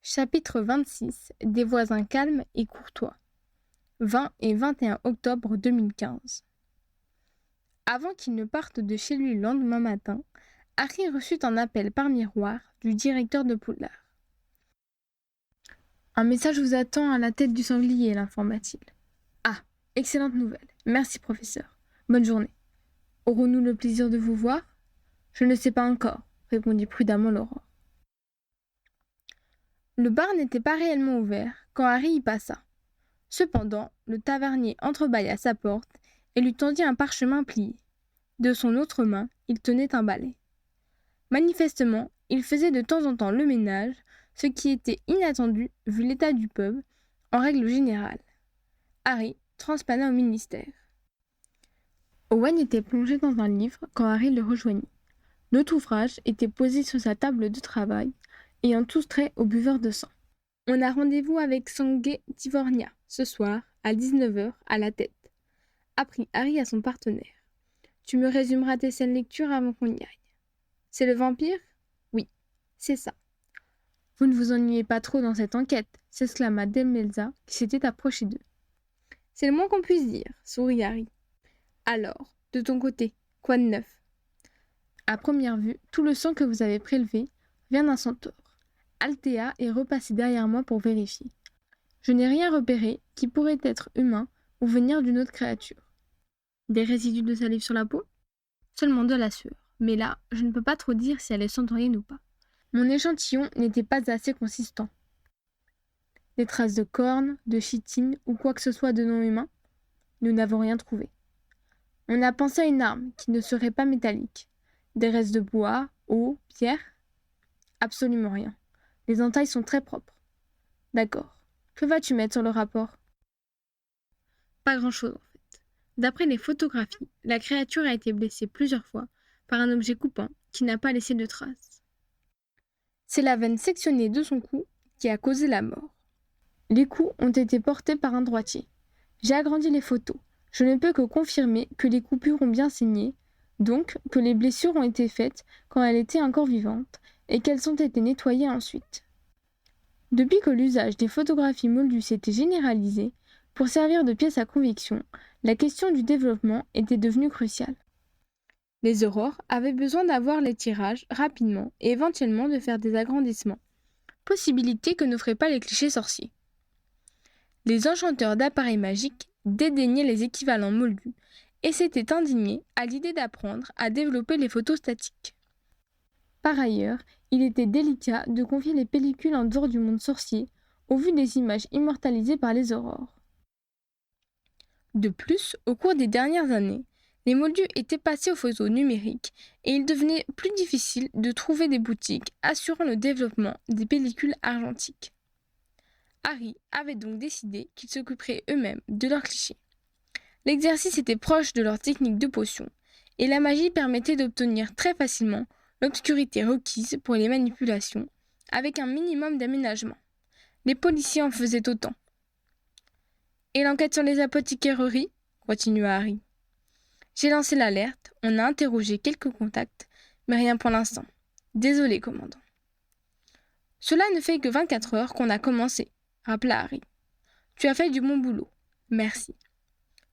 Chapitre 26 Des voisins calmes et courtois. 20 et 21 octobre 2015. Avant qu'il ne parte de chez lui le lendemain matin, Harry reçut un appel par miroir du directeur de Poudlard. « Un message vous attend à la tête du sanglier, l'informa-t-il. Ah, excellente nouvelle. Merci, professeur. Bonne journée. Aurons-nous le plaisir de vous voir ? Je ne sais pas encore, répondit prudemment l'Aurore. Le bar n'était pas réellement ouvert quand Harry y passa. Cependant, le tavernier entrebâilla sa porte et lui tendit un parchemin plié. De son autre main, il tenait un balai. Manifestement, il faisait de temps en temps le ménage, ce qui était inattendu vu l'état du pub, en règle générale. Harry transpana au ministère. Owen était plongé dans un livre quand Harry le rejoignit. L'autre ouvrage était posé sur sa table de travail, ayant tout trait au buveur de sang. « On a rendez-vous avec Sangue Tivornia, ce soir, à 19h, à la tête. » Apprit Harry à son partenaire. « Tu me résumeras tes scènes lecture avant qu'on y aille. »« C'est le vampire ? » ?»« Oui, c'est ça. »« Vous ne vous ennuyez pas trop dans cette enquête ?» s'exclama Demelza, qui s'était approché d'eux. « C'est le moins qu'on puisse dire, » sourit Harry. « Alors, de ton côté, quoi de neuf ? » À première vue, tout le sang que vous avez prélevé vient d'un centaure. Althea est repassée derrière moi pour vérifier. Je n'ai rien repéré qui pourrait être humain ou venir d'une autre créature. Des résidus de salive sur la peau ? Seulement de la sueur. Mais là, je ne peux pas trop dire si elle est centaurienne ou pas. Mon échantillon n'était pas assez consistant. Des traces de cornes, de chitine ou quoi que ce soit de non humain ? Nous n'avons rien trouvé. On a pensé à une arme qui ne serait pas métallique. Des restes de bois, eau, pierre ? Absolument rien. Les entailles sont très propres. D'accord. Que vas-tu mettre sur le rapport ? Pas grand-chose en fait. D'après les photographies, la créature a été blessée plusieurs fois par un objet coupant qui n'a pas laissé de traces. C'est la veine sectionnée de son cou qui a causé la mort. Les coups ont été portés par un droitier. J'ai agrandi les photos. Je ne peux que confirmer que les coupures ont bien saigné, donc que les blessures ont été faites quand elle était encore vivante et qu'elles ont été nettoyées ensuite. Depuis que l'usage des photographies moldues s'était généralisé, pour servir de pièce à conviction, la question du développement était devenue cruciale. Les aurores avaient besoin d'avoir les tirages rapidement et éventuellement de faire des agrandissements, possibilité que n'offraient pas les clichés sorciers. Les enchanteurs d'appareils magiques dédaignaient les équivalents moldus et s'étaient indignés à l'idée d'apprendre à développer les photos statiques. Par ailleurs, il était délicat de confier les pellicules en dehors du monde sorcier au vu des images immortalisées par les aurores. De plus, au cours des dernières années, les moldus étaient passés aux photos numériques et il devenait plus difficile de trouver des boutiques assurant le développement des pellicules argentiques. Harry avait donc décidé qu'ils s'occuperaient eux-mêmes de leurs clichés. L'exercice était proche de leur technique de potion, et la magie permettait d'obtenir très facilement l'obscurité requise pour les manipulations, avec un minimum d'aménagement. Les policiers en faisaient autant. « Et l'enquête sur les apothicaireries ?» continua Harry. « J'ai lancé l'alerte, on a interrogé quelques contacts, mais rien pour l'instant. Désolé, commandant. »« Cela ne fait que 24 heures qu'on a commencé, » rappela Harry. « Tu as fait du bon boulot. Merci.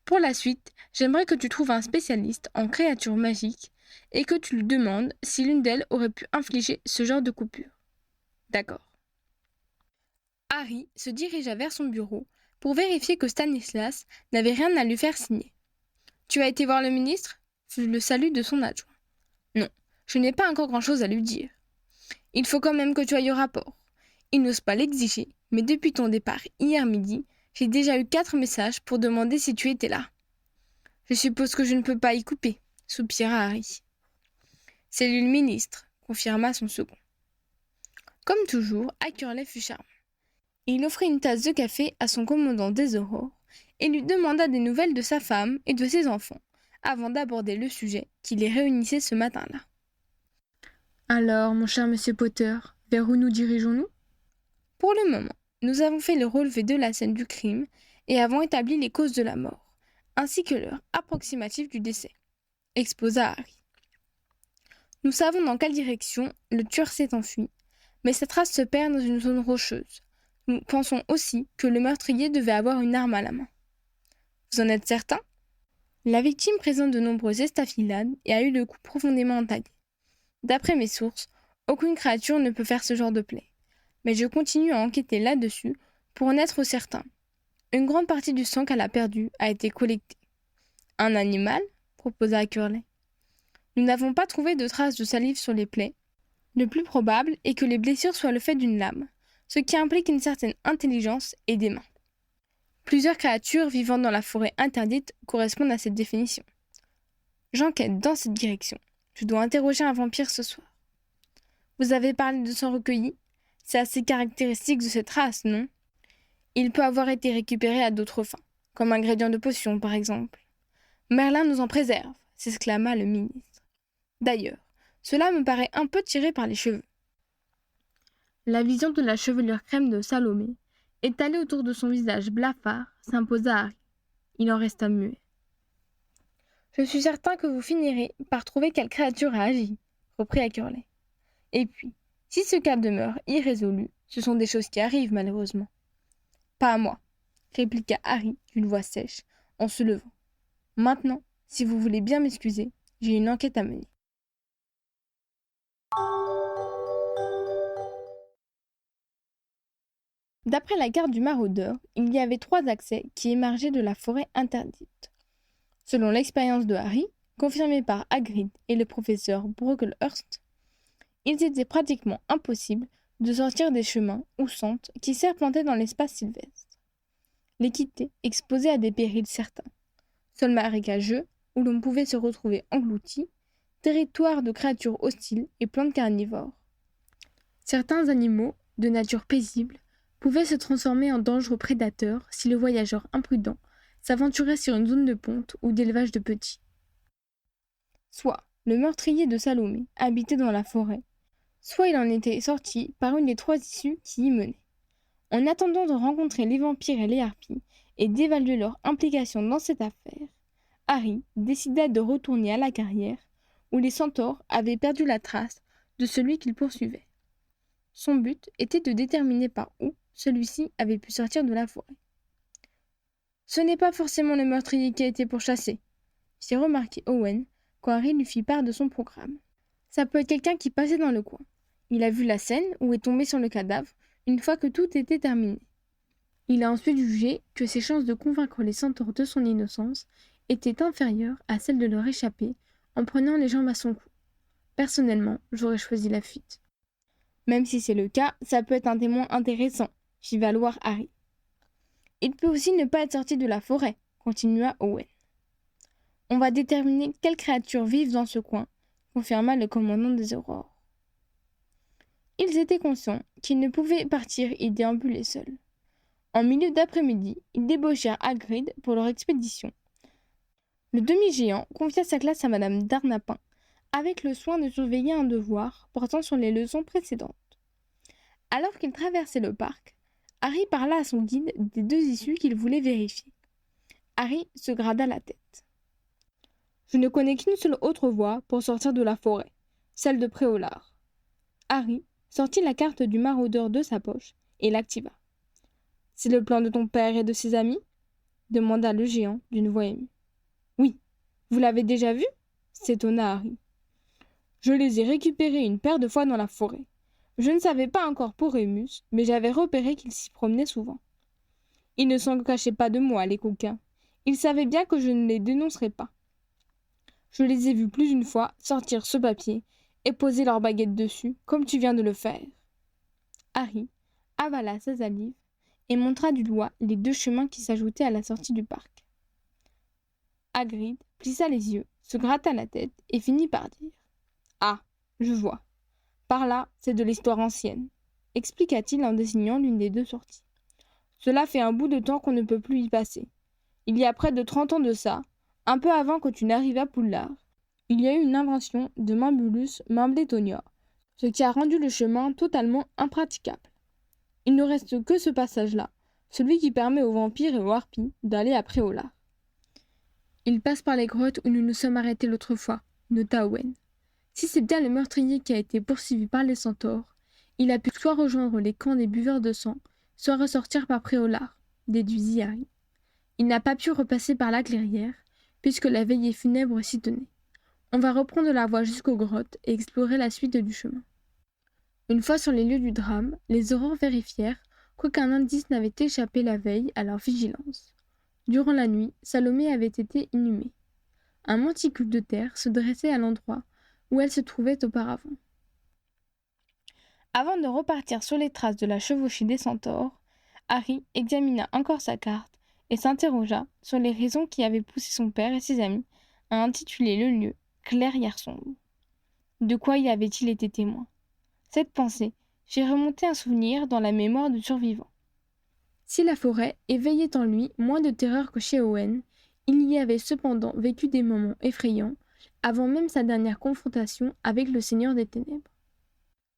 Pour la suite, j'aimerais que tu trouves un spécialiste en créatures magiques et que tu lui demandes si l'une d'elles aurait pu infliger ce genre de coupure. » « D'accord. » Harry se dirigea vers son bureau pour vérifier que Stanislas n'avait rien à lui faire signer. « Tu as été voir le ministre ?» fut le salut de son adjoint. « Non, je n'ai pas encore grand-chose à lui dire. Il faut quand même que tu ailles au rapport. Il n'ose pas l'exiger, mais depuis ton départ hier midi, j'ai déjà eu 4 messages pour demander si tu étais là. »« Je suppose que je ne peux pas y couper, » soupira Harry. « C'est lui le ministre, » confirma son second. Comme toujours, Acurley fut charmant. Il offrit une tasse de café à son commandant des aurores et lui demanda des nouvelles de sa femme et de ses enfants, avant d'aborder le sujet qui les réunissait ce matin-là. « Alors, mon cher monsieur Potter, vers où nous dirigeons-nous ? » ?»« Pour le moment, nous avons fait le relevé de la scène du crime et avons établi les causes de la mort, ainsi que l'heure approximative du décès, » exposa Harry. « Nous savons dans quelle direction le tueur s'est enfui, Mais sa trace se perd dans une zone rocheuse. Nous pensons aussi que le meurtrier devait avoir une arme à la main. Vous en êtes certain? La victime présente de nombreuses estafilades et a eu le cou profondément entaillé. D'après mes sources, aucune créature ne peut faire ce genre de plaie. Mais je continue à enquêter là-dessus pour en être certain. Une grande partie du sang qu'elle a perdu a été collectée. Un animal? Proposa Curley. Nous n'avons pas trouvé de traces de salive sur les plaies. Le plus probable est que les blessures soient le fait d'une lame, ce qui implique une certaine intelligence et des mains. Plusieurs créatures vivant dans la forêt interdite correspondent à cette définition. J'enquête dans cette direction. Je dois interroger un vampire ce soir. Vous avez parlé de sang recueilli? C'est assez caractéristique de cette race, non? Il peut avoir été récupéré à d'autres fins, comme ingrédient de potion par exemple. Merlin nous en préserve, s'exclama le ministre. D'ailleurs, cela me paraît un peu tiré par les cheveux. La vision de la chevelure crème de Salomé, étalée autour de son visage blafard, s'imposa à Harry. Il en resta muet. Je suis certain que vous finirez par trouver quelle créature a agi, reprit Curley. Et puis, si ce cas demeure irrésolu, ce sont des choses qui arrivent malheureusement. Pas à moi, répliqua Harry d'une voix sèche, en se levant. Maintenant, si vous voulez bien m'excuser, j'ai une enquête à mener. D'après la carte du maraudeur, il y avait 3 accès qui émergeaient de la forêt interdite. Selon l'expérience de Harry, confirmée par Hagrid et le professeur Brocklehurst, il était pratiquement impossible de sortir des chemins ou sentes qui serpentaient dans l'espace sylvestre. L'équité exposée à des périls certains. Sol marécageux, où l'on pouvait se retrouver englouti, territoire de créatures hostiles et plantes carnivores. Certains animaux, de nature paisible, pouvaient se transformer en dangereux prédateurs si le voyageur imprudent s'aventurait sur une zone de ponte ou d'élevage de petits. Soit le meurtrier de Salomé habitait dans la forêt, soit il en était sorti par une des 3 issues qui y menaient. En attendant de rencontrer les vampires et les harpies et d'évaluer leur implication dans cette affaire, Harry décida de retourner à la carrière où les centaures avaient perdu la trace de celui qu'ils poursuivaient. Son but était de déterminer par où celui-ci avait pu sortir de la forêt. Ce n'est pas forcément le meurtrier qui a été pourchassé, fit remarquer Owen quand Harry lui fit part de son programme. Ça peut être quelqu'un qui passait dans le coin. Il a vu la scène où est tombé sur le cadavre une fois que tout était terminé. Il a ensuite jugé que ses chances de convaincre les centaures de son innocence étaient inférieures à celles de leur échapper en prenant les jambes à son cou. Personnellement, j'aurais choisi la fuite. Même si c'est le cas, ça peut être un témoin intéressant, fit valoir Harry. Il peut aussi ne pas être sorti de la forêt, continua Owen. On va déterminer quelles créatures vivent dans ce coin, confirma le commandant des Aurores. Ils étaient conscients qu'ils ne pouvaient partir et déambuler seuls. En milieu d'après-midi, ils débauchèrent Hagrid pour leur expédition. Le demi-géant confia sa classe à Madame Darnapin, avec le soin de surveiller un devoir portant sur les leçons précédentes. Alors qu'ils traversaient le parc, Harry parla à son guide des 2 issues qu'il voulait vérifier. Harry se grada la tête. Je ne connais qu'une seule autre voie pour sortir de la forêt, celle de Préolard. Harry sortit la carte du maraudeur de sa poche et l'activa. C'est le plan de ton père et de ses amis? Demanda le géant d'une voix émue. Oui, vous l'avez déjà vu? S'étonna Harry. Je les ai récupérés une paire de fois dans la forêt. Je ne savais pas encore pour Rémus, mais j'avais repéré qu'ils s'y promenaient souvent. Ils ne s'en cachaient pas de moi, les coquins. Ils savaient bien que je ne les dénoncerais pas. Je les ai vus plus d'une fois sortir ce papier et poser leur baguette dessus, comme tu viens de le faire. Harry avala sa salive et montra du doigt les 2 chemins qui s'ajoutaient à la sortie du parc. Hagrid plissa les yeux, se gratta la tête et finit par dire « Ah, je vois. Par là, c'est de l'histoire ancienne, » expliqua-t-il en désignant l'une des 2 sorties. « Cela fait un bout de temps qu'on ne peut plus y passer. Il y a près de 30 ans de ça, un peu avant que tu n'arrives à Poudlard, il y a eu une invention de Mambulus Mambletonia, ce qui a rendu le chemin totalement impraticable. Il ne reste que ce passage-là, celui qui permet aux vampires et aux harpies d'aller à Préolard. Il passe par les grottes où nous nous sommes arrêtés l'autre fois, nota Owen. Si c'est bien le meurtrier qui a été poursuivi par les centaures, Il a pu soit rejoindre les camps des buveurs de sang, soit ressortir par Préolard, déduisit Harry. Il n'a pas pu repasser par la clairière, puisque la veillée funèbre s'y tenait. On va reprendre la voie jusqu'aux grottes et explorer la suite du chemin. Une fois sur les lieux du drame, les aurores vérifièrent qu'aucun indice n'avait échappé la veille à leur vigilance. Durant la nuit, Salomé avait été inhumée. Un monticule de terre se dressait à l'endroit où elle se trouvait auparavant. Avant de repartir sur les traces de la chevauchée des centaures, Harry examina encore sa carte et s'interrogea sur les raisons qui avaient poussé son père et ses amis à intituler le lieu Clairière sombre. De quoi y avait-il été témoin? Cette pensée fit remonter un souvenir dans la mémoire du survivant. Si la forêt éveillait en lui moins de terreur que chez Owen, il y avait cependant vécu des moments effrayants avant même sa dernière confrontation avec le Seigneur des Ténèbres.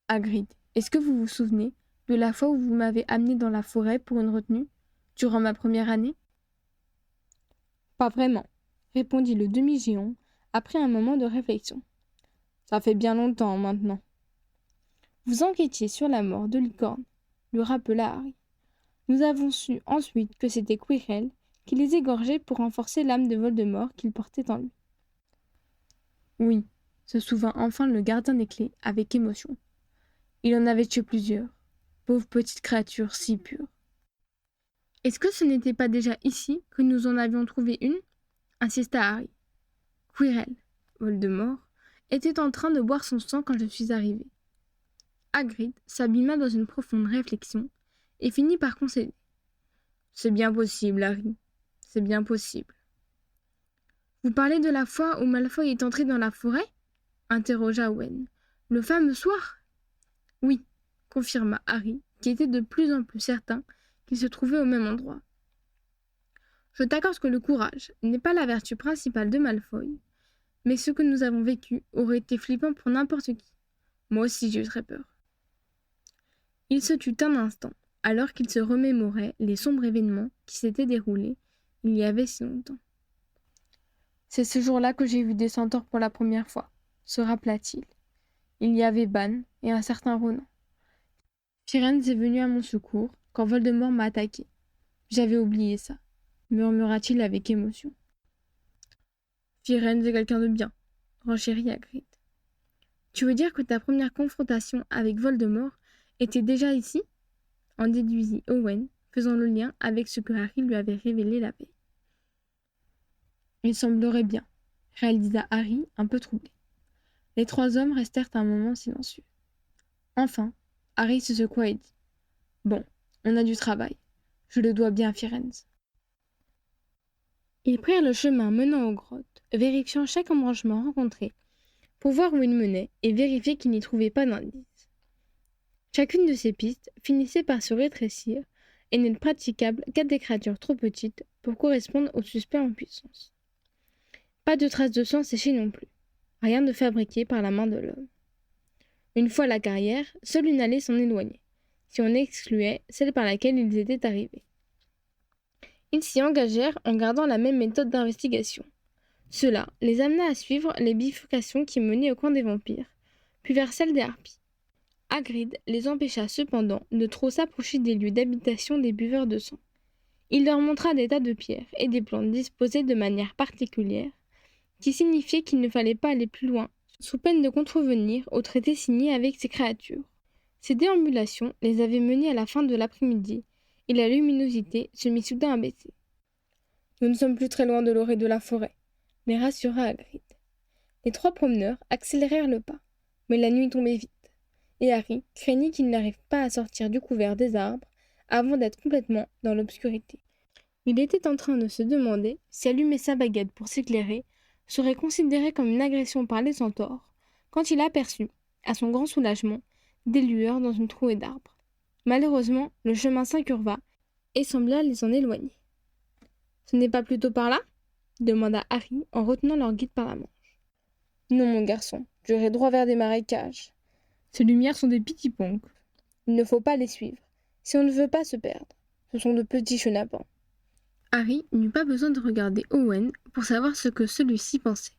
Hagrid, est-ce que vous vous souvenez de la fois où vous m'avez amené dans la forêt pour une retenue, durant ma première année? Pas vraiment, répondit le demi-géant après un moment de réflexion. Ça fait bien longtemps maintenant. Vous enquêtiez sur la mort de Licorne, lui rappela Harry. Nous avons su ensuite que c'était Quirrell qui les égorgeait pour renforcer l'âme de Voldemort qu'il portait en lui. Oui, se souvint enfin le gardien des clés avec émotion. Il en avait tué plusieurs. Pauvre petite créature si pure. Est-ce que ce n'était pas déjà ici que nous en avions trouvé une? Insista Harry. Quirrell, Voldemort, était en train de boire son sang quand je suis arrivé. Hagrid s'abîma dans une profonde réflexion et finit par concéder. C'est bien possible, Harry. C'est bien possible. Vous parlez de la fois où Malfoy est entré dans la forêt? Interrogea Owen. Le fameux soir? Oui, confirma Harry, qui était de plus en plus certain qu'il se trouvait au même endroit. Je t'accorde que le courage n'est pas la vertu principale de Malfoy, mais ce que nous avons vécu aurait été flippant pour n'importe qui. Moi aussi j'ai eu très peur. Il se tut un instant, alors qu'il se remémorait les sombres événements qui s'étaient déroulés il y avait si longtemps. C'est ce jour-là que j'ai vu des centaures pour la première fois, se rappela-t-il. Il y avait Ban et un certain Ronan. Firenze est venu à mon secours quand Voldemort m'a attaqué. J'avais oublié ça, murmura-t-il avec émotion. Firenze est quelqu'un de bien, renchérit Hagrid. Tu veux dire que ta première confrontation avec Voldemort était déjà ici? En déduisit Owen, faisant le lien avec ce que Harry lui avait révélé la veille. Il semblerait bien, réalisa Harry, un peu troublé. Les trois hommes restèrent un moment silencieux. Enfin, Harry se secoua et dit « Bon, on a du travail. Je le dois bien à Firenze. » Ils prirent le chemin menant aux grottes, vérifiant chaque embranchement rencontré, pour voir où il menait et vérifier qu'ils n'y trouvaient pas d'indices. Chacune de ces pistes finissait par se rétrécir et n'être praticable qu'à des créatures trop petites pour correspondre aux suspects en puissance. Pas de traces de sang séchées non plus, rien de fabriqué par la main de l'homme. Une fois à la carrière, seule une allée s'en éloignait, si on excluait celle par laquelle ils étaient arrivés. Ils s'y engagèrent en gardant la même méthode d'investigation. Cela les amena à suivre les bifurcations qui menaient au coin des vampires, puis vers celle des harpies. Hagrid les empêcha cependant de trop s'approcher des lieux d'habitation des buveurs de sang. Il leur montra des tas de pierres et des plantes disposées de manière particulière, qui signifiait qu'il ne fallait pas aller plus loin, sous peine de contrevenir au traité signé avec ces créatures. Ces déambulations les avaient menés à la fin de l'après-midi, et la luminosité se mit soudain à baisser. Nous ne sommes plus très loin de l'orée de la forêt, les rassura Hagrid. Les trois promeneurs accélérèrent le pas, mais la nuit tombait vite, et Harry craignit qu'ils n'arrivent pas à sortir du couvert des arbres avant d'être complètement dans l'obscurité. Il était en train de se demander si allumer sa baguette pour s'éclairer serait considéré comme une agression par les centaures, quand il aperçut, à son grand soulagement, des lueurs dans une trouée d'arbres. Malheureusement, le chemin s'incurva et sembla les en éloigner. « Ce n'est pas plutôt par là ?» demanda Harry en retenant leur guide par la manche. « Non, mon garçon, j'irai droit vers des marécages. Ces lumières sont des pitiponques. Il ne faut pas les suivre, si on ne veut pas se perdre. Ce sont de petits chenapans. » Harry n'eut pas besoin de regarder Owen pour savoir ce que celui-ci pensait.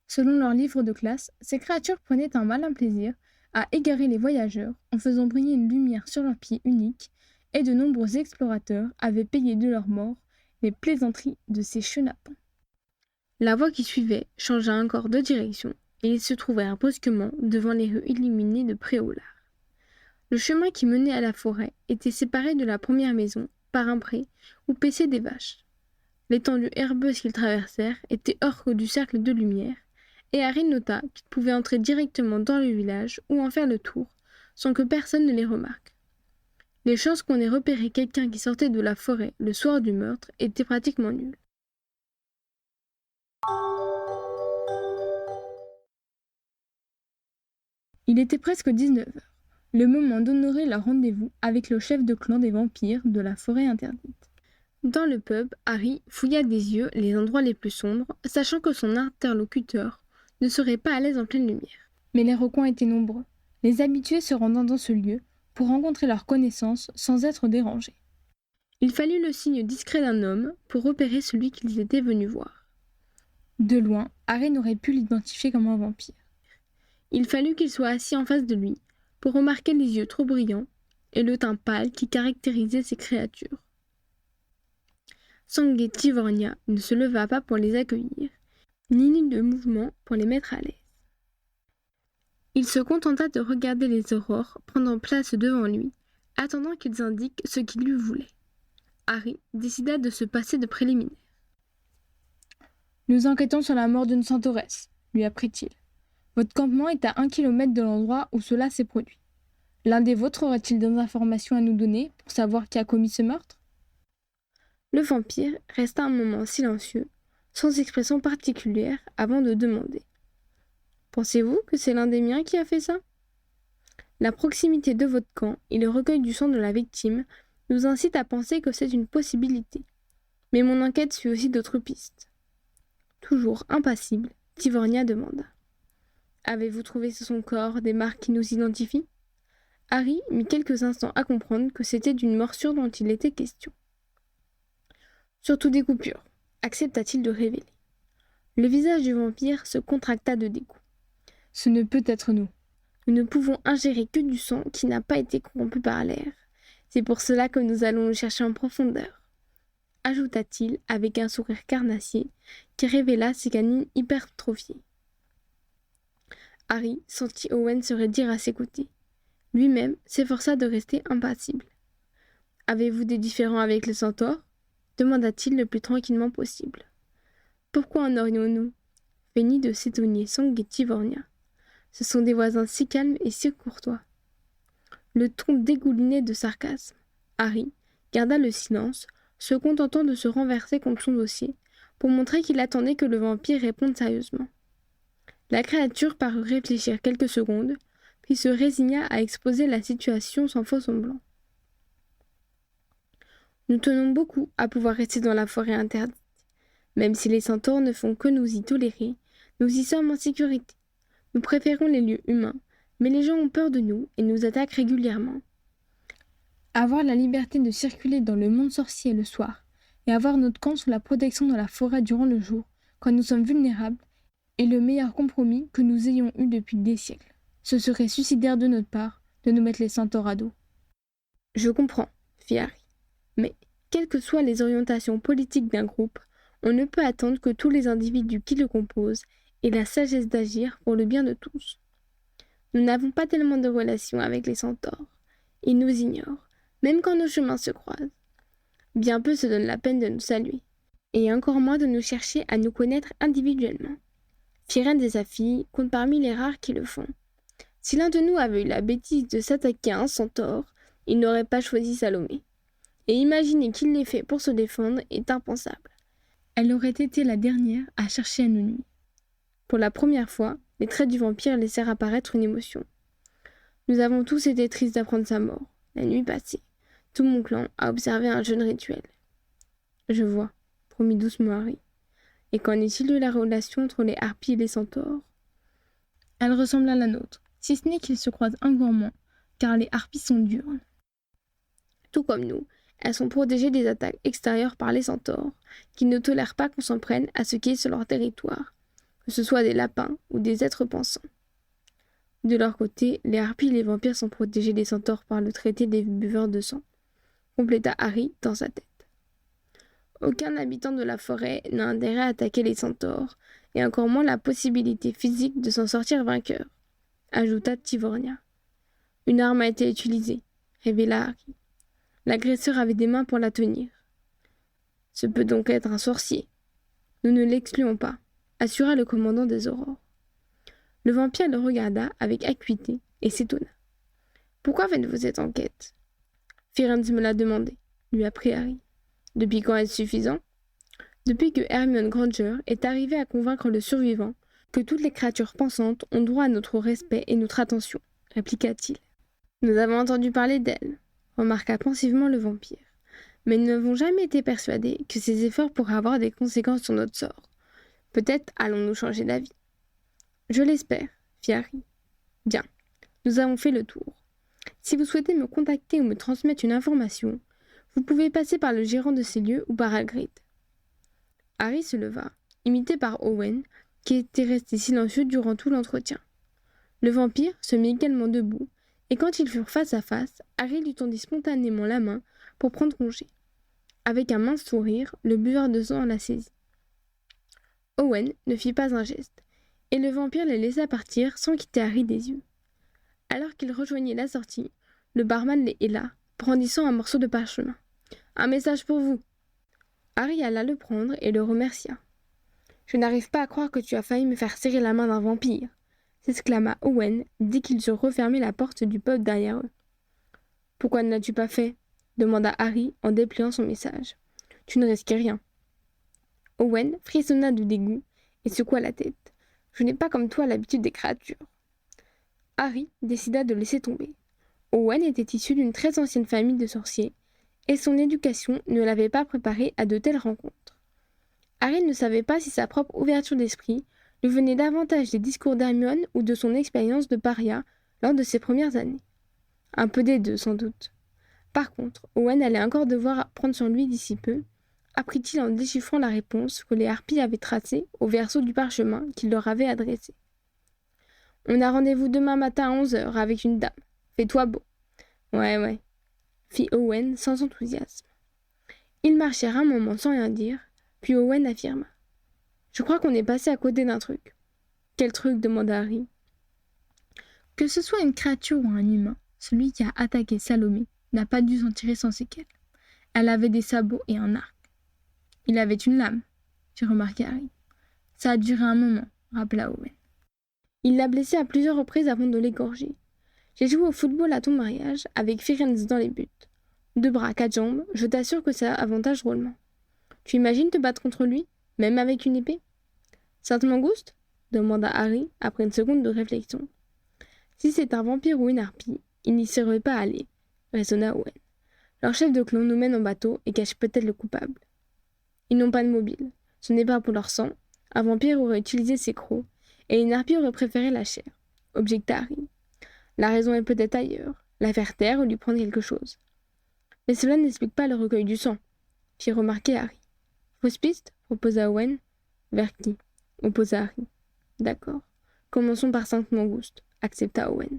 Selon leur livre de classe, ces créatures prenaient un malin plaisir à égarer les voyageurs en faisant briller une lumière sur leurs pieds uniques, et de nombreux explorateurs avaient payé de leur mort les plaisanteries de ces chenapans. La voie qui suivait changea encore de direction, et ils se trouvèrent brusquement devant les rues illuminées de Préolard. Le chemin qui menait à la forêt était séparé de la première maison par un pré où paissaient des vaches. L'étendue herbeuse qu'ils traversèrent était hors du cercle de lumière, et Harry nota qu'ils pouvaient entrer directement dans le village ou en faire le tour, sans que personne ne les remarque. Les chances qu'on ait repéré quelqu'un qui sortait de la forêt le soir du meurtre étaient pratiquement nulles. Il était presque 19 heures, le moment d'honorer leur rendez-vous avec le chef de clan des vampires de la forêt interdite. Dans le pub, Harry fouilla des yeux les endroits les plus sombres, sachant que son interlocuteur ne serait pas à l'aise en pleine lumière. Mais les recoins étaient nombreux, les habitués se rendant dans ce lieu pour rencontrer leurs connaissances sans être dérangés. Il fallut le signe discret d'un homme pour repérer celui qu'ils étaient venus voir. De loin, Harry n'aurait pu l'identifier comme un vampire. Il fallut qu'il soit assis en face de lui pour remarquer les yeux trop brillants et le teint pâle qui caractérisait ces créatures. Sangue Tivornia ne se leva pas pour les accueillir, ni n'eut de mouvement pour les mettre à l'aise. Il se contenta de regarder les aurores prendre place devant lui, attendant qu'ils indiquent ce qu'ils lui voulaient. Harry décida de se passer de préliminaires. « Nous enquêtons sur la mort d'une centauresse, lui apprit-il. Votre campement est à 1 kilomètre de l'endroit où cela s'est produit. L'un des vôtres aurait-il des informations à nous donner pour savoir qui a commis ce meurtre ?» Le vampire resta un moment silencieux, sans expression particulière, avant de demander. « Pensez-vous que c'est l'un des miens qui a fait ça ? La proximité de votre camp et le recueil du sang de la victime nous incitent à penser que c'est une possibilité. Mais mon enquête suit aussi d'autres pistes. » Toujours impassible, Tivornia demanda. « Avez-vous trouvé sur son corps des marques qui nous identifient ?» Harry mit quelques instants à comprendre que c'était d'une morsure dont il était question. « Surtout des coupures, accepta-t-il de révéler. Le visage du vampire se contracta de dégoût. « Ce ne peut être nous. Nous ne pouvons ingérer que du sang qui n'a pas été corrompu par l'air. C'est pour cela que nous allons le chercher en profondeur. » ajouta-t-il avec un sourire carnassier qui révéla ses canines hypertrophiées. Harry sentit Owen se raidir à ses côtés. Lui-même s'efforça de rester impassible. « Avez-vous des différends avec le centaure ?» demanda-t-il le plus tranquillement possible. « Pourquoi en aurions-nous » feignit de s'étonner Sangue Tivornia. « Ce sont des voisins si calmes et si courtois. » Le ton dégoulinait de sarcasme. Harry garda le silence, se contentant de se renverser contre son dossier, pour montrer qu'il attendait que le vampire réponde sérieusement. La créature parut réfléchir quelques secondes, puis se résigna à exposer la situation sans faux semblant. « Nous tenons beaucoup à pouvoir rester dans la forêt interdite. Même si les centaures ne font que nous y tolérer, nous y sommes en sécurité. Nous préférons les lieux humains, mais les gens ont peur de nous et nous attaquent régulièrement. Avoir la liberté de circuler dans le monde sorcier le soir, et avoir notre camp sous la protection de la forêt durant le jour, quand nous sommes vulnérables, est le meilleur compromis que nous ayons eu depuis des siècles. Ce serait suicidaire de notre part de nous mettre les centaures à dos. » « Je comprends, » fit Harry. « Mais, quelles que soient les orientations politiques d'un groupe, on ne peut attendre que tous les individus qui le composent aient la sagesse d'agir pour le bien de tous. Nous n'avons pas tellement de relations avec les centaures. Ils nous ignorent, même quand nos chemins se croisent. Bien peu se donnent la peine de nous saluer, et encore moins de nous chercher à nous connaître individuellement. Firenze et sa fille comptent parmi les rares qui le font. Si l'un de nous avait eu la bêtise de s'attaquer à un centaure, il n'aurait pas choisi Salomé. Et imaginer qu'il l'ait fait pour se défendre est impensable. Elle aurait été la dernière à chercher à nous nuire. » Pour la première fois, les traits du vampire laissèrent apparaître une émotion. « Nous avons tous été tristes d'apprendre sa mort, la nuit passée. Tout mon clan a observé un jeune rituel. »« Je vois, » promit doucement Harry. « Et qu'en est-il de la relation entre les harpies et les centaures ?»« Elle ressemble à la nôtre, si ce n'est qu'ils se croisent encore moins, car les harpies sont dures. Tout comme nous, elles sont protégées des attaques extérieures par les centaures, qui ne tolèrent pas qu'on s'en prenne à ce qui est sur leur territoire, que ce soit des lapins ou des êtres pensants. » De leur côté, les harpies et les vampires sont protégés des centaures par le traité des buveurs de sang, compléta Harry dans sa tête. Aucun habitant de la forêt n'a intérêt à attaquer les centaures, et encore moins la possibilité physique de s'en sortir vainqueur, ajouta Tivornia. Une arme a été utilisée, révéla Harry. L'agresseur avait des mains pour la tenir. Ce peut donc être un sorcier. Nous ne l'excluons pas, assura le commandant des Aurores. Le vampire le regarda avec acuité et s'étonna. Pourquoi faites-vous cette enquête? Firenze me l'a demandé, lui apprit Harry. Depuis quand est-ce suffisant? Depuis que Hermione Granger est arrivée à convaincre le survivant que toutes les créatures pensantes ont droit à notre respect et notre attention, répliqua-t-il. Nous avons entendu parler d'elle, remarqua pensivement le vampire, mais nous n'avons jamais été persuadés que ces efforts pourraient avoir des conséquences sur notre sort. Peut-être allons-nous changer d'avis. Je l'espère, fit Harry. Bien, nous avons fait le tour. Si vous souhaitez me contacter ou me transmettre une information, vous pouvez passer par le gérant de ces lieux ou par Hagrid. Harry se leva, imité par Owen, qui était resté silencieux durant tout l'entretien. Le vampire se mit également debout, et quand ils furent face à face, Harry lui tendit spontanément la main pour prendre congé. Avec un mince sourire, le buveur de sang la saisit. Owen ne fit pas un geste, et le vampire les laissa partir sans quitter Harry des yeux. Alors qu'il rejoignait la sortie, le barman les héla, brandissant un morceau de parchemin. « Un message pour vous !» Harry alla le prendre et le remercia. « Je n'arrive pas à croire que tu as failli me faire serrer la main d'un vampire !» s'exclama Owen dès qu'ils eurent refermé la porte du pub derrière eux. « Pourquoi ne l'as-tu pas fait ?» demanda Harry en dépliant son message. « Tu ne risquais rien. » Owen frissonna de dégoût et secoua la tête. « Je n'ai pas comme toi l'habitude des créatures. » Harry décida de laisser tomber. Owen était issu d'une très ancienne famille de sorciers, et son éducation ne l'avait pas préparé à de telles rencontres. Harry ne savait pas si sa propre ouverture d'esprit lui venait davantage des discours d'Hermione ou de son expérience de paria lors de ses premières années. Un peu des deux, sans doute. Par contre, Owen allait encore devoir prendre sur lui d'ici peu, apprit-il en déchiffrant la réponse que les harpies avaient tracée au verso du parchemin qu'il leur avait adressé. « On a rendez-vous demain matin à 11h avec une dame. Fais-toi beau. »« Ouais, » fit Owen sans enthousiasme. Ils marchèrent un moment sans rien dire, puis Owen affirma. « Je crois qu'on est passé à côté d'un truc. »« Quel truc ?» demanda Harry. « Que ce soit une créature ou un humain, celui qui a attaqué Salomé n'a pas dû s'en tirer sans séquelles. Elle avait des sabots et un arc. Il avait une lame, fit remarquer Harry. Ça a duré un moment, rappela Owen. Il l'a blessé à plusieurs reprises avant de l'égorger. J'ai joué au football à ton mariage, avec Firenze dans les buts. 2 bras, 4 jambes, je t'assure que ça avantage drôlement. Tu imagines te battre contre lui, même avec une épée? Sainte Mangouste? Demanda Harry, après une seconde de réflexion. Si c'est un vampire ou une harpie, il n'y serait pas allé, raisonna Owen. Leur chef de clan nous mène en bateau et cache peut-être le coupable. Ils n'ont pas de mobile. Ce n'est pas pour leur sang. Un vampire aurait utilisé ses crocs, et une harpie aurait préféré la chair, objecta Harry. La raison est peut-être ailleurs, la faire taire ou lui prendre quelque chose. Mais cela n'explique pas le recueil du sang, fit remarquer Harry. Fausse piste? Proposa Owen. Vers qui? Opposa Harry. D'accord. Commençons par Sainte Mangouste, accepta Owen.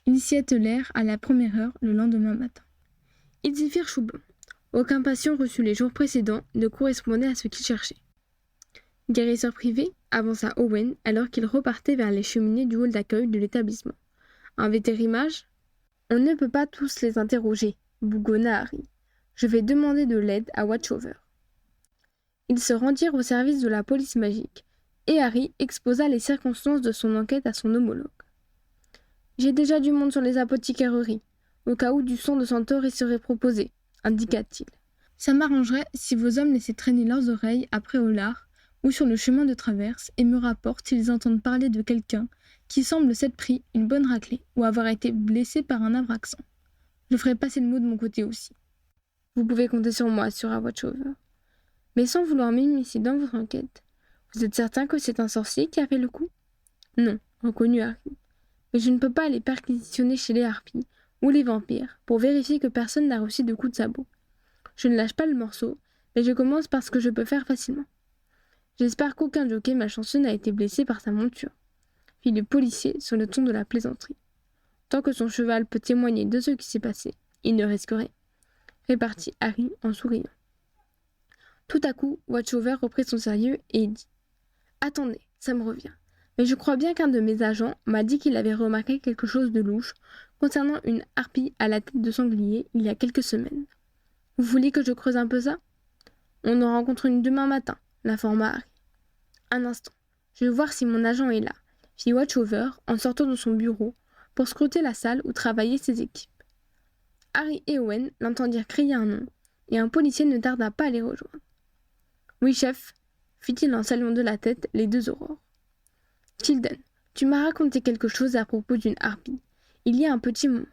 Ils s'y attelèrent à la première heure le lendemain matin. Ils y firent chou blanc. Aucun patient reçu les jours précédents ne correspondait à ce qu'ils cherchaient. Guérisseur privé, avança Owen alors qu'il repartait vers les cheminées du hall d'accueil de l'établissement. Un vétérimage? On ne peut pas tous les interroger, bougonna Harry. Je vais demander de l'aide à Watchover. Ils se rendirent au service de la police magique, et Harry exposa les circonstances de son enquête à son homologue. J'ai déjà du monde sur les apothicaireries, au cas où du sang de centaure y serait proposé, indiqua-t-il. Ça m'arrangerait si vos hommes laissaient traîner leurs oreilles après au lard ou sur le chemin de traverse et me rapportent s'ils entendent parler de quelqu'un qui semble s'être pris une bonne raclée ou avoir été blessé par un abraxan. Je ferai passer le mot de mon côté aussi. Vous pouvez compter sur moi, assura Watchover. Mais sans vouloir m'immiscer dans votre enquête, vous êtes certain que c'est un sorcier qui a fait le coup? Non, reconnut Harry. Mais je ne peux pas aller perquisitionner chez les harpies ou les vampires pour vérifier que personne n'a reçu de coup de sabot. Je ne lâche pas le morceau, mais je commence par ce que je peux faire facilement. J'espère qu'aucun jockey malchanceux n'a été blessé par sa monture, fit le policier sur le ton de la plaisanterie. Tant que son cheval peut témoigner de ce qui s'est passé, il ne risque rien, répartit Harry en souriant. Tout à coup, Watchover reprit son sérieux et dit « Attendez, ça me revient. Mais je crois bien qu'un de mes agents m'a dit qu'il avait remarqué quelque chose de louche concernant une harpie à la tête de sanglier il y a quelques semaines. Vous voulez que je creuse un peu ça ? On en rencontre une demain matin, l'informa Harry. Un instant, je vais voir si mon agent est là, fit Watchover en sortant de son bureau pour scruter la salle où travaillaient ses équipes. Harry et Owen l'entendirent crier un nom, et un policier ne tarda pas à les rejoindre. Oui, chef, fit-il en saluant de la tête les deux aurores. Tilden, tu m'as raconté quelque chose à propos d'une harpie, il y a un petit moment.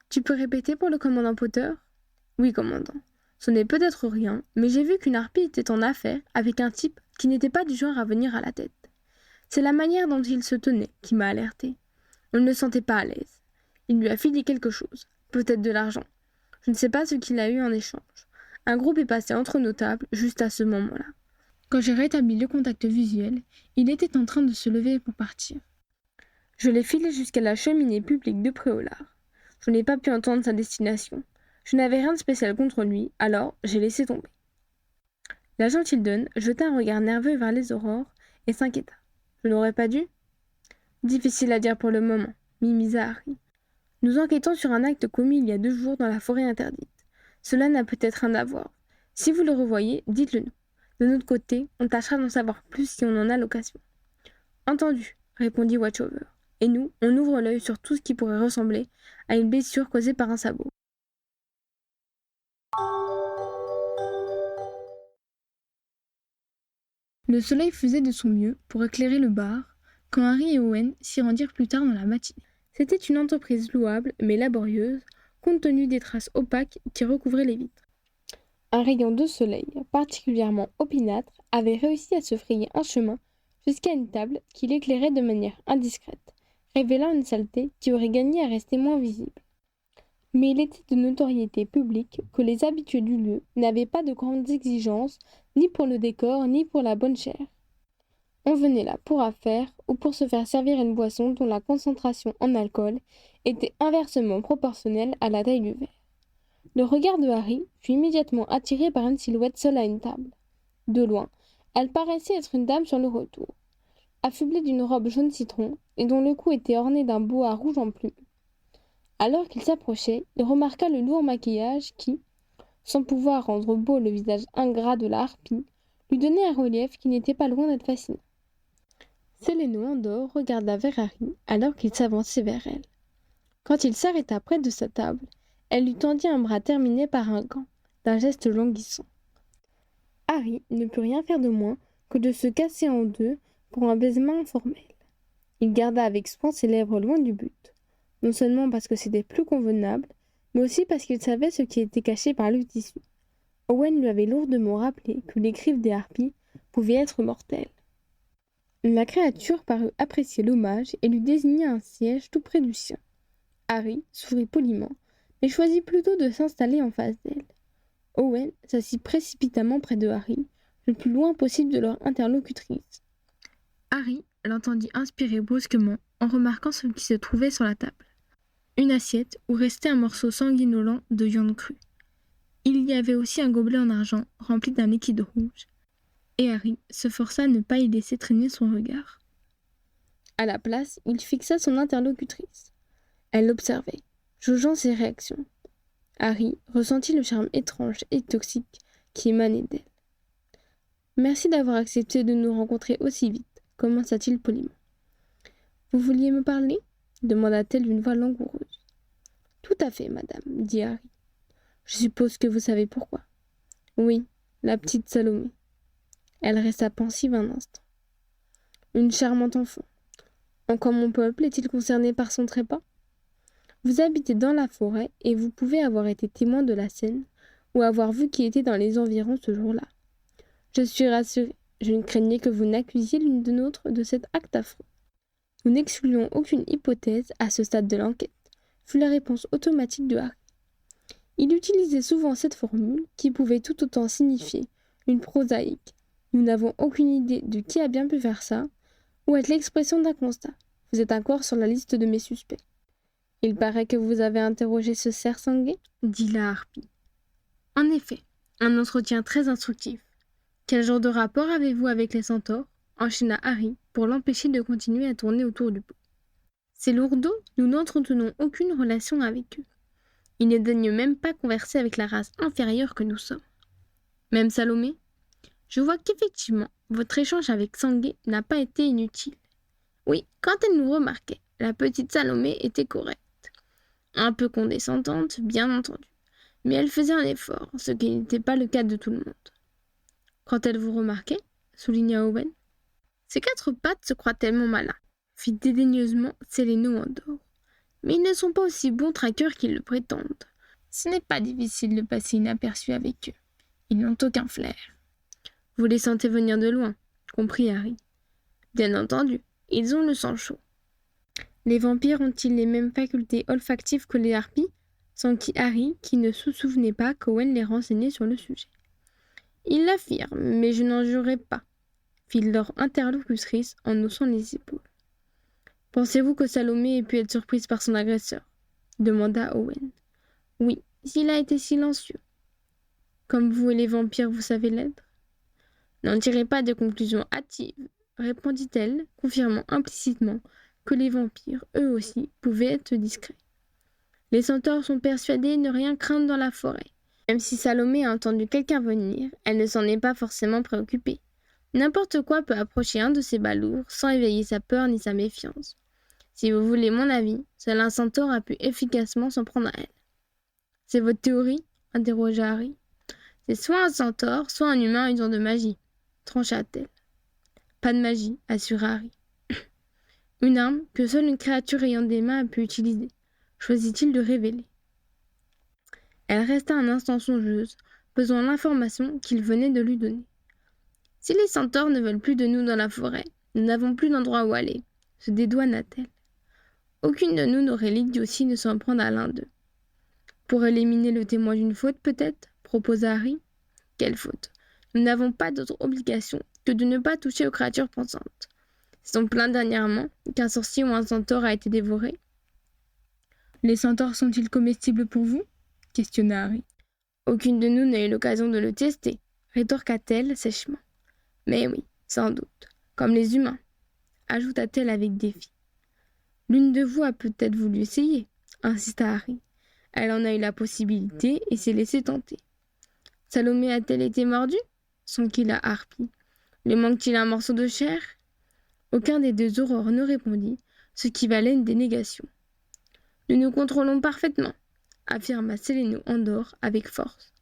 Tu peux répéter pour le commandant Potter ? Oui, commandant. Ce n'est peut-être rien, mais j'ai vu qu'une harpie était en affaire avec un type qui n'était pas du genre à venir à la tête. C'est la manière dont il se tenait qui m'a alerté. On ne le sentait pas à l'aise. Il lui a filé quelque chose, peut-être de l'argent. Je ne sais pas ce qu'il a eu en échange. Un groupe est passé entre nos tables juste à ce moment-là. Quand j'ai rétabli le contact visuel, il était en train de se lever pour partir. Je l'ai filé jusqu'à la cheminée publique de Préolard. Je n'ai pas pu entendre sa destination. Je n'avais rien de spécial contre lui, alors j'ai laissé tomber. L'agent Tilden jeta un regard nerveux vers les aurores et s'inquiéta. Je n'aurais pas dû ? Difficile à dire pour le moment, mimisa Harry. Nous enquêtons sur un acte commis il y a 2 jours dans la forêt interdite. Cela n'a peut-être rien à voir. Si vous le revoyez, dites-le nous. De notre côté, on tâchera d'en savoir plus si on en a l'occasion. Entendu, répondit Watchover. Et nous, on ouvre l'œil sur tout ce qui pourrait ressembler à une blessure causée par un sabot. Le soleil faisait de son mieux pour éclairer le bar quand Harry et Owen s'y rendirent plus tard dans la matinée. C'était une entreprise louable mais laborieuse, compte tenu des traces opaques qui recouvraient les vitres. Un rayon de soleil, particulièrement opiniâtre, avait réussi à se frayer un chemin jusqu'à une table qui l'éclairait de manière indiscrète, révélant une saleté qui aurait gagné à rester moins visible. Mais il était de notoriété publique que les habitués du lieu n'avaient pas de grandes exigences ni pour le décor ni pour la bonne chère. On venait là pour affaires ou pour se faire servir une boisson dont la concentration en alcool était inversement proportionnelle à la taille du verre. Le regard de Harry fut immédiatement attiré par une silhouette seule à une table. De loin, elle paraissait être une dame sur le retour, affublée d'une robe jaune citron et dont le cou était orné d'un boa rouge en plumes. Alors qu'il s'approchait, il remarqua le lourd maquillage qui, sans pouvoir rendre beau le visage ingrat de la harpie, lui donnait un relief qui n'était pas loin d'être fascinant. Séléno Andor regarda vers Harry alors qu'il s'avançait vers elle. Quand il s'arrêta près de sa table, elle lui tendit un bras terminé par un gant, d'un geste languissant. Harry ne put rien faire de moins que de se casser en deux pour un baisement informel. Il garda avec soin ses lèvres loin du but, non seulement parce que c'était plus convenable, mais aussi parce qu'il savait ce qui était caché par le tissu. Owen lui avait lourdement rappelé que les griffes des harpies pouvaient être mortelles. La créature parut apprécier l'hommage et lui désigna un siège tout près du sien. Harry sourit poliment, mais choisit plutôt de s'installer en face d'elle. Owen s'assit précipitamment près de Harry, le plus loin possible de leur interlocutrice. Harry l'entendit inspirer brusquement en remarquant ce qui se trouvait sur la table. Une assiette où restait un morceau sanguinolent de viande crue. Il y avait aussi un gobelet en argent rempli d'un liquide rouge, et Harry se força à ne pas y laisser traîner son regard. À la place, il fixa son interlocutrice. Elle l'observait, jaugeant ses réactions. Harry ressentit le charme étrange et toxique qui émanait d'elle. « Merci d'avoir accepté de nous rencontrer aussi vite, commença-t-il poliment. « Vous vouliez me parler ?» demanda-t-elle d'une voix langoureuse. « Tout à fait, madame, dit Harry. Je suppose que vous savez pourquoi. »« Oui, la petite Salomé. » Elle resta pensive un instant. « Une charmante enfant. En quoi mon peuple est-il concerné par son trépas ? Vous habitez dans la forêt et vous pouvez avoir été témoin de la scène ou avoir vu qui était dans les environs ce jour-là. Je suis rassurée. Je ne craignais que vous n'accusiez l'une de nôtres de cet acte affreux. Nous n'excluons aucune hypothèse à ce stade de l'enquête, fut la réponse automatique de Harry. Il utilisait souvent cette formule qui pouvait tout autant signifier une prosaïque. Nous n'avons aucune idée de qui a bien pu faire ça, ou être l'expression d'un constat. Vous êtes encore sur la liste de mes suspects. Il paraît que vous avez interrogé ce cerf sanguin, dit la harpie. En effet, un entretien très instructif. Quel genre de rapport avez-vous avec les centaures enchaîna Harry pour l'empêcher de continuer à tourner autour du pot. Ces lourdeaux, nous n'entretenons aucune relation avec eux. Ils ne daignent même pas converser avec la race inférieure que nous sommes. Même Salomé, je vois qu'effectivement, votre échange avec Sanguet n'a pas été inutile. Oui, quand elle nous remarquait, la petite Salomé était correcte. Un peu condescendante, bien entendu. Mais elle faisait un effort, ce qui n'était pas le cas de tout le monde. Quand elle vous remarquait, souligna Owen, ses quatre pattes se croient tellement malins, fit dédaigneusement Séléno en dehors. Mais ils ne sont pas aussi bons traqueurs qu'ils le prétendent. Ce n'est pas difficile de passer inaperçu avec eux. Ils n'ont aucun flair. Vous les sentez venir de loin, comprit Harry. Bien entendu, ils ont le sang chaud. Les vampires ont-ils les mêmes facultés olfactives que les harpies? S'enquit Harry, qui ne se souvenait pas qu'Owen les renseignait sur le sujet. Il l'affirme, mais je n'en jurerai pas, fit leur interlocutrice en haussant les épaules. Pensez-vous que Salomé ait pu être surprise par son agresseur? Demanda Owen. Oui, s'il a été silencieux. Comme vous et les vampires, vous savez l'être? N'en tirez pas de conclusions hâtives, répondit-elle, confirmant implicitement que les vampires, eux aussi, pouvaient être discrets. Les centaures sont persuadés de ne rien craindre dans la forêt. Même si Salomé a entendu quelqu'un venir, elle ne s'en est pas forcément préoccupée. N'importe quoi peut approcher un de ces balourds sans éveiller sa peur ni sa méfiance. Si vous voulez mon avis, seul un centaure a pu efficacement s'en prendre à elle. C'est votre théorie? Interrogea Harry. C'est soit un centaure, soit un humain usant de magie, trancha-t-elle. Pas de magie, assura Harry. Une arme que seule une créature ayant des mains a pu utiliser. Choisit-il de révéler? Elle resta un instant songeuse, pesant l'information qu'il venait de lui donner. Si les centaures ne veulent plus de nous dans la forêt, nous n'avons plus d'endroit où aller, se dédouana-t-elle. Aucune de nous n'aurait l'idiotie de s'en prendre à l'un d'eux. Pour éliminer le témoin d'une faute, peut-être, proposa Harry. Quelle faute? Nous n'avons pas d'autre obligation que de ne pas toucher aux créatures pensantes. Ils sont plaints dernièrement qu'un sorcier ou un centaure a été dévoré. Les centaures sont-ils comestibles pour vous? Questionna Harry. Aucune de nous n'a eu l'occasion de le tester, rétorqua-t-elle sèchement. Mais oui, sans doute, comme les humains, ajouta-t-elle avec défi. L'une de vous a peut-être voulu essayer, insista Harry. Elle en a eu la possibilité et s'est laissée tenter. Salomé a-t-elle été mordue? S'enquit la harpie. Lui manque-t-il un morceau de chair? Aucun des deux aurores ne répondit, ce qui valait une dénégation. Nous nous contrôlons parfaitement, affirma Séléno Andor avec force.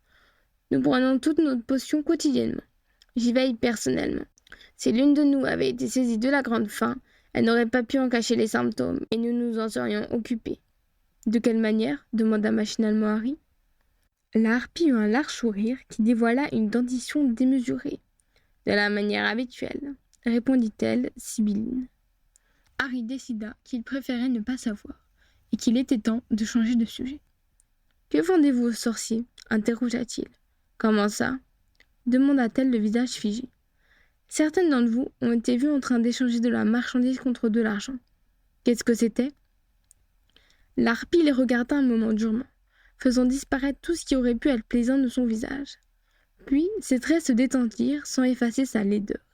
Nous prenons toutes nos potions quotidiennement. J'y veille personnellement. Si l'une de nous avait été saisie de la grande faim, elle n'aurait pas pu en cacher les symptômes et nous nous en serions occupés. De quelle manière? Demanda machinalement Harry. La harpie eut un large sourire qui dévoila une dentition démesurée. De la manière habituelle, répondit-elle, sibylline. Harry décida qu'il préférait ne pas savoir et qu'il était temps de changer de sujet. Que vendez-vous aux sorciers? Interrogea-t-il. Comment ça? Demanda-t-elle le visage figé. Certaines d'entre vous ont été vues en train d'échanger de la marchandise contre de l'argent. Qu'est-ce que c'était? L'harpie les regarda un moment durement, faisant disparaître tout ce qui aurait pu être plaisant de son visage. Puis ses traits se détendirent sans effacer sa laideur,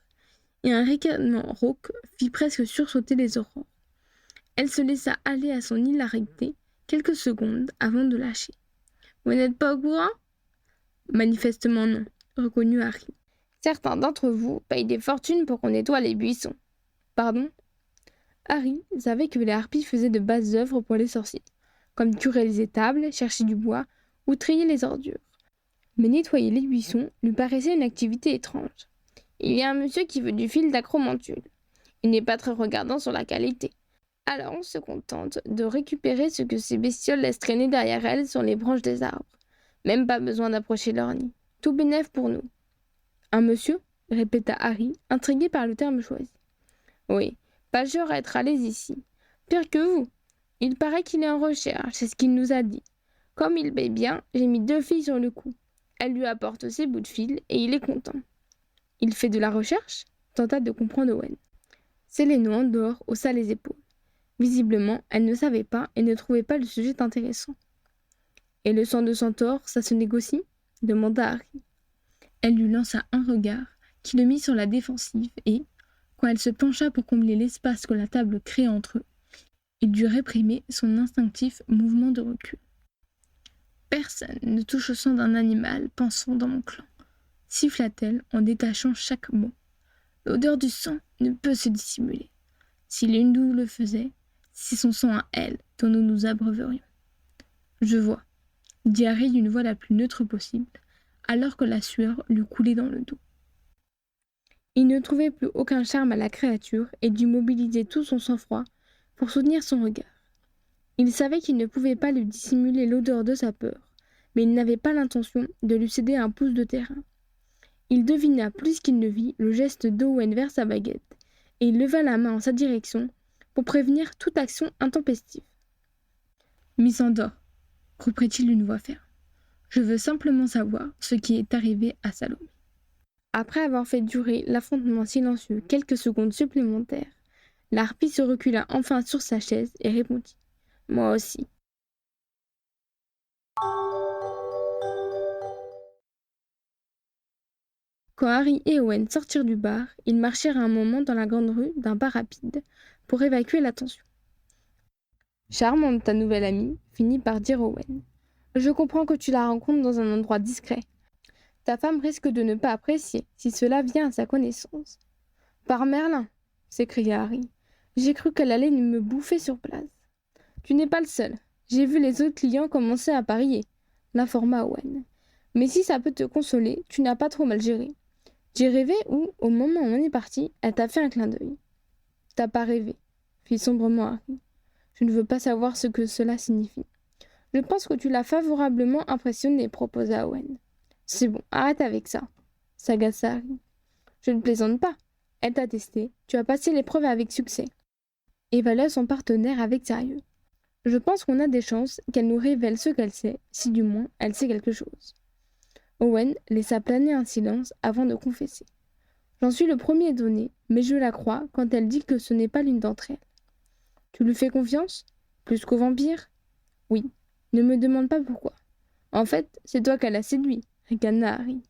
et un ricanement rauque fit presque sursauter les aurores. Elle se laissa aller à son hilarité quelques secondes avant de lâcher. « Vous n'êtes pas au courant ?» « Manifestement non, » reconnut Harry. « Certains d'entre vous payent des fortunes pour qu'on nettoie les buissons. »« Pardon ?» Harry savait que les harpies faisaient de basses œuvres pour les sorciers, comme curer les étables, chercher du bois ou trier les ordures. Mais nettoyer les buissons lui paraissait une activité étrange. Il y a un monsieur qui veut du fil d'acromantule. Il n'est pas très regardant sur la qualité. Alors on se contente de récupérer ce que ces bestioles laissent traîner derrière elles sur les branches des arbres. Même pas besoin d'approcher leur nid. Tout bénef pour nous. Un monsieur? Répéta Harry, intrigué par le terme choisi. Oui, pas sûr à être à l'aise ici. Pire que vous. Il paraît qu'il est en recherche, c'est ce qu'il nous a dit. Comme il paye bien, j'ai mis 2 filles sur le coup. Elle lui apporte ses bouts de fil et il est content. Il fait de la recherche? Tenta de comprendre Owen. Céléno en dehors haussa les épaules. Visiblement, elle ne savait pas et ne trouvait pas le sujet intéressant. Et le sang de Centaure, ça se négocie? Demanda Harry. Elle lui lança un regard qui le mit sur la défensive et, quand elle se pencha pour combler l'espace que la table créait entre eux, il dut réprimer son instinctif mouvement de recul. Personne ne touche au sang d'un animal pensant dans mon clan, siffla-t-elle en détachant chaque mot. L'odeur du sang ne peut se dissimuler. Si l'une d'eux le faisait, c'est son sang à elle dont nous nous abreuverions. Je vois, dit Harry d'une voix la plus neutre possible, alors que la sueur lui coulait dans le dos. Il ne trouvait plus aucun charme à la créature et dut mobiliser tout son sang-froid pour soutenir son regard. Il savait qu'il ne pouvait pas lui dissimuler l'odeur de sa peur, mais il n'avait pas l'intention de lui céder un pouce de terrain. Il devina plus qu'il ne vit le geste d'Owen vers sa baguette, et il leva la main en sa direction pour prévenir toute action intempestive. « Miss Andor, reprit-il d'une voix ferme, je veux simplement savoir ce qui est arrivé à Salomé. » Après avoir fait durer l'affrontement silencieux quelques secondes supplémentaires, la harpie se recula enfin sur sa chaise et répondit. « Moi aussi. » Quand Harry et Owen sortirent du bar, ils marchèrent un moment dans la grande rue d'un pas rapide pour évacuer la tension. « Charmante ta nouvelle amie, » finit par dire Owen. « Je comprends que tu la rencontres dans un endroit discret. Ta femme risque de ne pas apprécier si cela vient à sa connaissance. »« Par Merlin !» s'écria Harry. « J'ai cru qu'elle allait me bouffer sur place. »« Tu n'es pas le seul. J'ai vu les autres clients commencer à parier, » l'informa Owen. « Mais si ça peut te consoler, tu n'as pas trop mal géré. J'ai rêvé où, au moment où on est parti, elle t'a fait un clin d'œil. »« T'as pas rêvé, » fit sombrement Harry. « Je ne veux pas savoir ce que cela signifie. »« Je pense que tu l'as favorablement impressionné, » proposa Owen. « C'est bon, arrête avec ça, » s'agaça Harry. « Je ne plaisante pas. Elle t'a testé, tu as passé l'épreuve avec succès. » Évalua son partenaire avec sérieux. « Je pense qu'on a des chances qu'elle nous révèle ce qu'elle sait, si du moins elle sait quelque chose. » Owen laissa planer un silence avant de confesser. « J'en suis le premier étonné, mais je la crois quand elle dit que ce n'est pas l'une d'entre elles. »« Tu lui fais confiance? Plus qu'au vampire? »« Oui. Ne me demande pas pourquoi. En fait, c'est toi qu'elle a séduit, » ricana Harry.